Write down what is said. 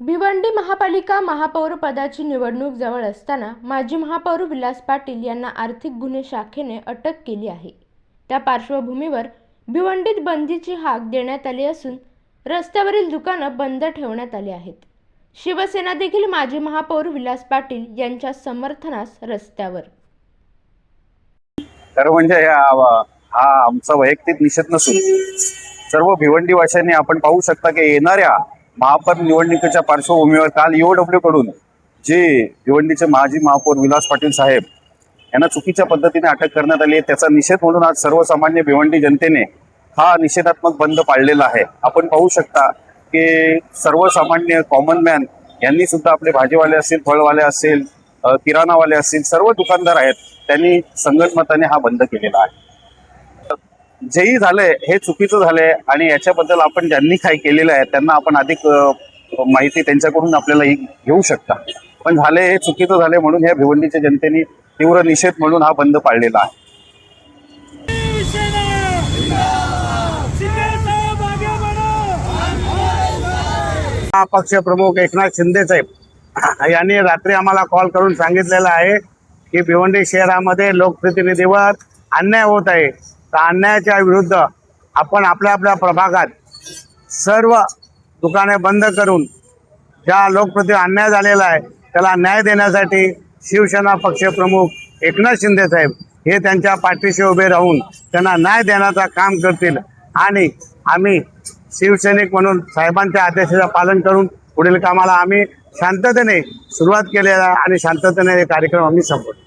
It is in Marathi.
भिवंडी महापालिका महापौर पदाची निवडणूक जवळ असताना माजी महापौर विलास पाटील यांना आर्थिक गुन्हे शाखेने अटक केली आहे। त्या पार्श्वभूमीवर भिवंडीत बंदीची हाक देण्यात आली असून रस्त्यावरील दुकानं बंद ठेवण्यात आली आहेत। शिवसेना देखील माजी महापौर विलास पाटील यांच्या समर्थनास रस्त्यावर। तर म्हणजे हा आमचा वैयक्तिक निषेध नसून सर्व भिवंडीवासियांनी आपण पाहू शकता की येणाऱ्या महापौर निवडणुकीच्या पार्श्वभूमीवर काल ईओडब्ल्यू कडून जे भिवंडीचे माजी महापौर विलास पाटील साहेब यांना चुकीच्या पद्धतीने अटक करण्यात आली आहे, त्याचा निषेध म्हणून आज सर्वसामान्य भिवंडी जनतेने हा निषेधात्मक बंद पाळलेला आहे। आपण पाहू शकता की सर्वसामान्य कॉमन मॅन यांनी सुद्धा आपले भाजीवाले असतील, फळवाले असतील, किराणावाले असतील, सर्व दुकानदार आहेत, त्यांनी संघटमताने हा बंद केलेला आहे। जेही झालंय हे चुकीचं झालंय आणि याच्याबद्दल आपण ज्यांनी काही केलेलं आहे त्यांना आपण अधिक माहिती त्यांच्याकडून आपल्याला घेऊ शकता, पण झाले हे चुकीचं झालंय म्हणून ह्या भिवंडीच्या जनतेने तीव्र निषेध म्हणून हा बंद पाळलेला आहे। पक्ष प्रमुख एकनाथ शिंदे साहेब यांनी रात्री आम्हाला कॉल करून सांगितलेलं आहे की भिवंडी शहरामध्ये लोकप्रतिनिधीवर अन्याय होत आहे, तर अन्यायाच्या विरुद्ध आपण आपल्या आपल्या प्रभागात सर्व दुकाने बंद करून ज्या लोकप्रतिनिधी अन्याय झालेला आहे त्याला न्याय देण्यासाठी शिवसेना पक्ष प्रमुख एकनाथ शिंदे साहेब हे त्यांच्या पाठीशी उभे राहून त्यांना न्याय देण्याचं काम करतील आणि आम्ही शिवसैनिक म्हणून साहेबांच्या आदेशाचं पालन करून पुढील कामाला आम्ही शांततेने सुरुवात केलेला आणि शांततेने हे कार्यक्रम आम्ही संपवतो।